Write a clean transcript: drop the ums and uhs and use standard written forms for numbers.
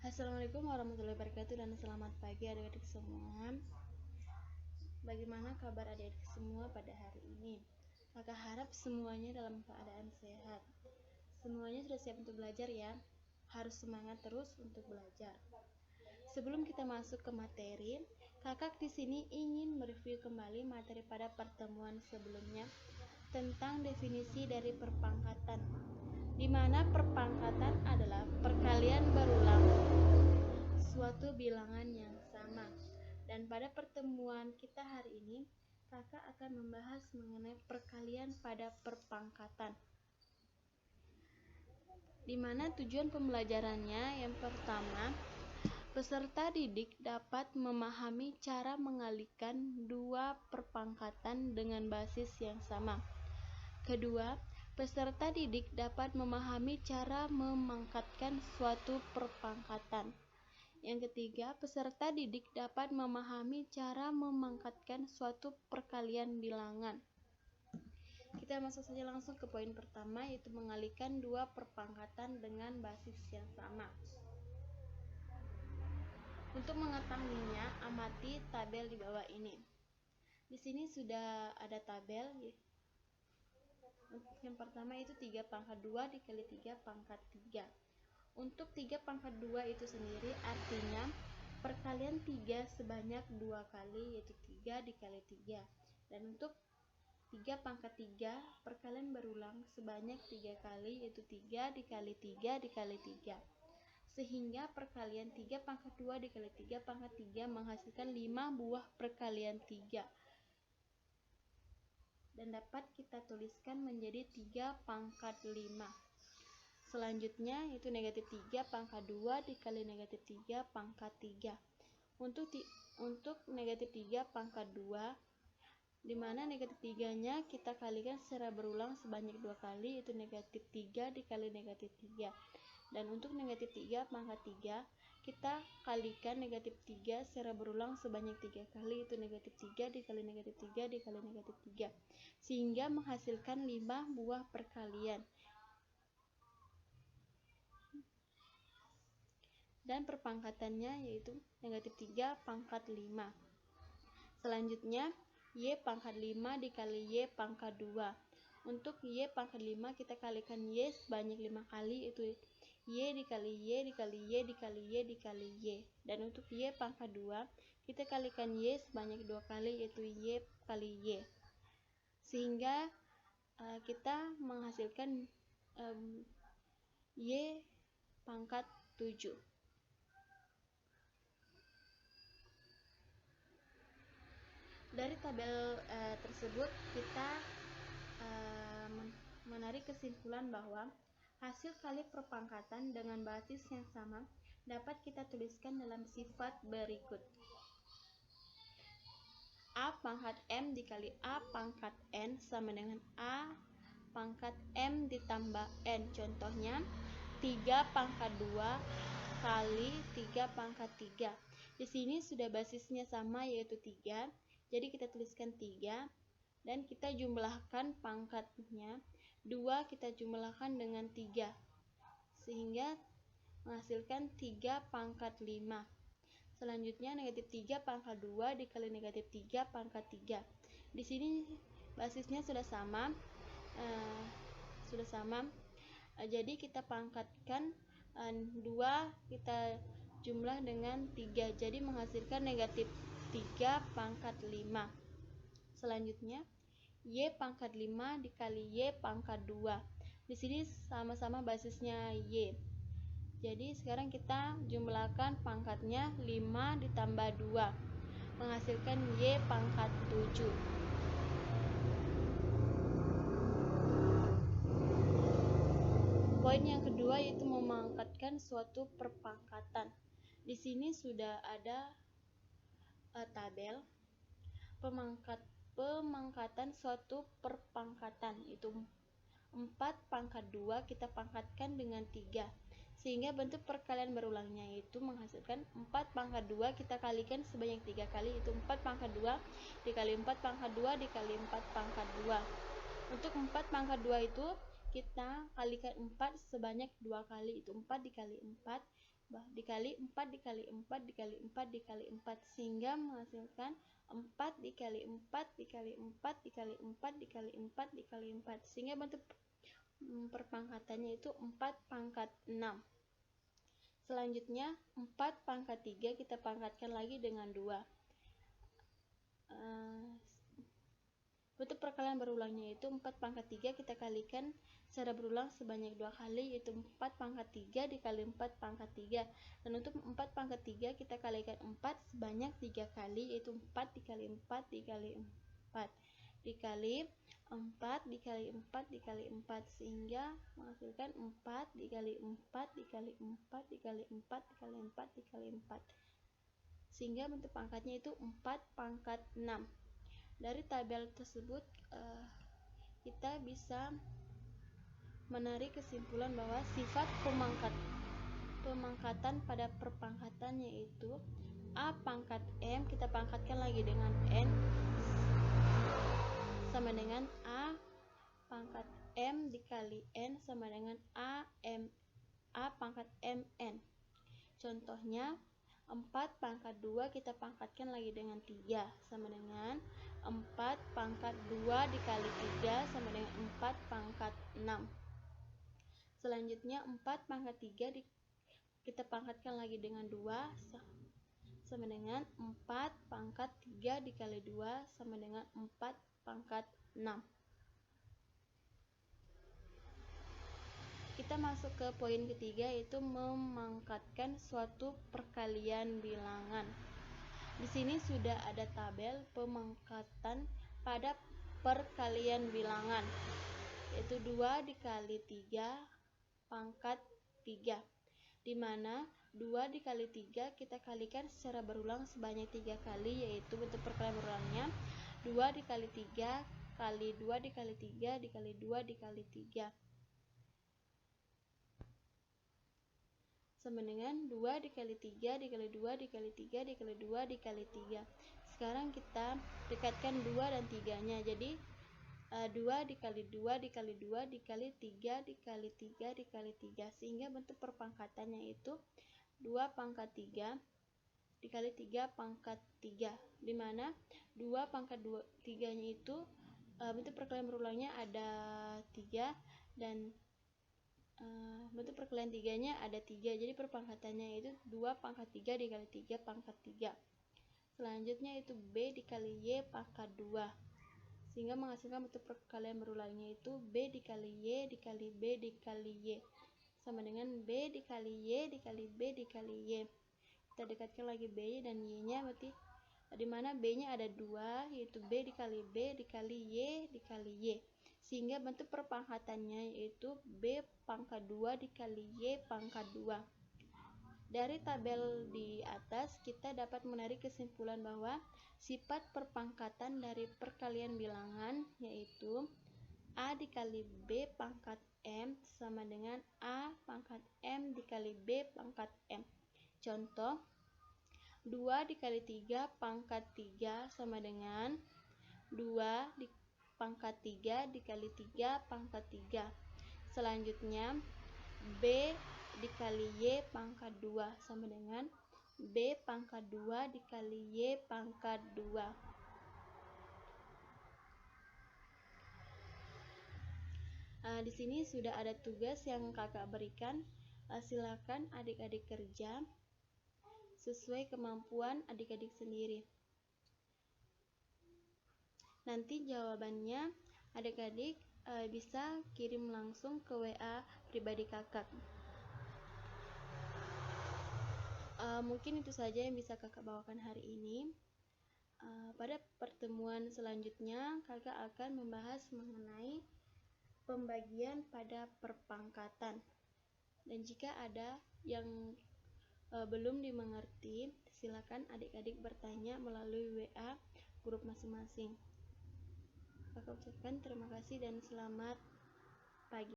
Assalamualaikum warahmatullahi wabarakatuh dan selamat pagi adik-adik semua. Bagaimana kabar adik-adik semua pada hari ini? Kakak harap semuanya dalam keadaan sehat. Semuanya sudah siap untuk belajar ya. Harus semangat terus untuk belajar. Sebelum kita masuk ke materi, kakak di sini ingin mereview kembali materi pada pertemuan sebelumnya tentang definisi dari perpangkatan, di mana perpangkatan adalah perkalian berulang suatu bilangan yang sama. Dan pada pertemuan kita hari ini, kakak akan membahas mengenai perkalian pada perpangkatan, di mana tujuan pembelajarannya yang pertama, peserta didik dapat memahami cara mengalihkan dua perpangkatan dengan basis yang sama. Kedua, peserta didik dapat memahami cara memangkatkan suatu perpangkatan. Yang ketiga, peserta didik dapat memahami cara memangkatkan suatu perkalian bilangan. Kita masuk saja langsung ke poin pertama, yaitu mengalihkan dua perpangkatan dengan basis yang sama. Untuk mengetahuinya, amati tabel di bawah ini. Di sini sudah ada tabel. Yang pertama itu 3 pangkat 2 dikali 3 pangkat 3. Untuk 3 pangkat 2 itu sendiri artinya perkalian 3 sebanyak 2 kali, yaitu 3 dikali 3. Dan untuk 3 pangkat 3 perkalian berulang sebanyak 3 kali, yaitu 3 dikali 3 dikali 3. Sehingga perkalian 3 pangkat 2 dikali 3 pangkat 3 menghasilkan 5 buah perkalian 3. Dan dapat kita tuliskan menjadi 3 pangkat 5. Selanjutnya itu negatif 3 pangkat 2 dikali negatif 3 pangkat 3. Untuk negatif 3 pangkat 2, di mana negatif 3-nya kita kalikan secara berulang sebanyak 2 kali, itu negatif 3 dikali negatif 3. Dan untuk negatif 3 pangkat 3, kita kalikan negatif 3 secara berulang sebanyak 3 kali, itu negatif 3 dikali negatif 3 dikali negatif 3. Sehingga menghasilkan 5 buah perkalian. Dan perpangkatannya yaitu negatif 3 pangkat 5. Selanjutnya, Y pangkat 5 dikali Y pangkat 2. Untuk Y pangkat 5 kita kalikan Y sebanyak 5 kali, itu Y dikali Y dikali Y dikali Y dikali Y. Dan untuk Y pangkat 2 kita kalikan Y sebanyak 2 kali, yaitu Y kali Y. Sehingga kita menghasilkan Y pangkat 7. Dari tabel tersebut kita menarik kesimpulan bahwa hasil kali perpangkatan dengan basis yang sama dapat kita tuliskan dalam sifat berikut. A pangkat M dikali A pangkat N sama dengan A pangkat M ditambah N. Contohnya 3 pangkat 2 kali 3 pangkat 3. Di sini sudah basisnya sama, yaitu 3. Jadi kita tuliskan 3 dan kita jumlahkan pangkatnya. 2 kita jumlahkan dengan 3 sehingga menghasilkan 3 pangkat 5. Selanjutnya negatif 3 pangkat 2 dikali negatif 3 pangkat 3. Di sini basisnya sudah sama. Jadi kita pangkatkan 2 kita jumlah dengan 3, jadi menghasilkan negatif 3 pangkat 5. Selanjutnya Y pangkat 5 dikali Y pangkat 2. Di sini sama-sama basisnya Y. Jadi sekarang kita jumlahkan pangkatnya 5 ditambah 2 menghasilkan Y pangkat 7. Poin yang kedua yaitu memangkatkan suatu perpangkatan. Di sini sudah ada tabel pemangkatan suatu perpangkatan, itu 4 pangkat 2 kita pangkatkan dengan 3 sehingga bentuk perkalian berulangnya itu menghasilkan 4 pangkat 2 kita kalikan sebanyak 3 kali, itu 4 pangkat 2 dikali 4 pangkat 2 dikali 4 pangkat 2. Untuk 4 pangkat 2 itu kita kalikan 4 sebanyak 2 kali, itu 4 dikali 4 dikali 4 dikali 4 dikali 4 dikali 4 sehingga menghasilkan 4 dikali 4 dikali 4 dikali 4 dikali 4 dikali 4 sehingga bentuk perpangkatannya itu 4 pangkat 6. Selanjutnya 4 pangkat 3 kita pangkatkan lagi dengan 2. Bentuk perkalian berulangnya itu 4 pangkat 3 kita kalikan secara berulang sebanyak 2 kali, yaitu 4 pangkat 3 dikali 4 pangkat 3. Dan untuk 4 pangkat 3 kita kalikan 4 sebanyak 3 kali, yaitu 4 dikali 4 dikali 4 dikali 4 dikali 4 dikali 4 sehingga menghasilkan 4 dikali 4 dikali 4 dikali 4 dikali 4 dikali 4 sehingga bentuk pangkatnya itu 4 pangkat 6. Dari tabel tersebut kita bisa menarik kesimpulan bahwa sifat pemangkatan pada perpangkatan yaitu A pangkat M kita pangkatkan lagi dengan N sama dengan A pangkat M dikali N sama dengan A pangkat MN. Contohnya 4 pangkat 2 kita pangkatkan lagi dengan 3 sama dengan 4 pangkat 2 dikali 3 sama dengan 4 pangkat 6. Selanjutnya 4 pangkat 3 kita pangkatkan lagi dengan 2 sama dengan 4 pangkat 3 dikali 2 sama dengan 4 pangkat 6. Kita masuk ke poin ketiga, yaitu memangkatkan suatu perkalian bilangan. Di sini sudah ada tabel pemangkatan pada perkalian bilangan, yaitu 2 dikali 3 pangkat 3, di mana 2 dikali 3 kita kalikan secara berulang sebanyak 3 kali, yaitu bentuk perkalian berulangnya 2 dikali 3 kali 2 dikali 3 dikali 2 dikali 3 sama dengan 2 dikali 3 dikali 2 dikali 3 dikali 2 dikali 3. Sekarang kita dekatkan 2 dan 3-nya. Jadi 2 dikali 2 dikali 2 dikali 3 dikali 3 dikali 3 sehingga bentuk perpangkatannya itu 2 pangkat 3 dikali 3 pangkat 3, di mana 2 pangkat 3-nya itu bentuk perkalian berulangnya ada 3 dan bentuk perkalian 3-nya ada 3, jadi perpangkatannya itu 2 pangkat 3 dikali 3 pangkat 3. Selanjutnya itu B dikali Y pangkat 2 sehingga menghasilkan bentuk perkalian berulangnya itu B dikali Y dikali B dikali Y sama dengan B dikali Y dikali B dikali Y. Kita dekatkan lagi B dan Y-nya, berarti di mana B-nya ada 2, yaitu B dikali B dikali Y dikali Y sehingga bentuk perpangkatannya yaitu B pangkat 2 dikali Y pangkat 2. Dari tabel di atas kita dapat menarik kesimpulan bahwa sifat perpangkatan dari perkalian bilangan yaitu A dikali B pangkat M sama dengan A pangkat M dikali B pangkat M. Contoh 2 dikali 3 pangkat 3 sama dengan 2 pangkat 3 dikali 3 pangkat 3. Selanjutnya B dikali Y pangkat 2 sama dengan B pangkat 2 dikali Y pangkat 2. Di sini sudah ada tugas yang kakak berikan. Silakan adik-adik kerja sesuai kemampuan adik-adik sendiri. Nanti jawabannya adik-adik bisa kirim langsung ke WA pribadi kakak. Mungkin itu saja yang bisa kakak bawakan hari ini. Pada pertemuan selanjutnya kakak akan membahas mengenai pembagian pada perpangkatan. Dan jika ada yang belum dimengerti, silakan adik-adik bertanya melalui WA grup masing-masing. Kakak ucapkan terima kasih dan selamat pagi.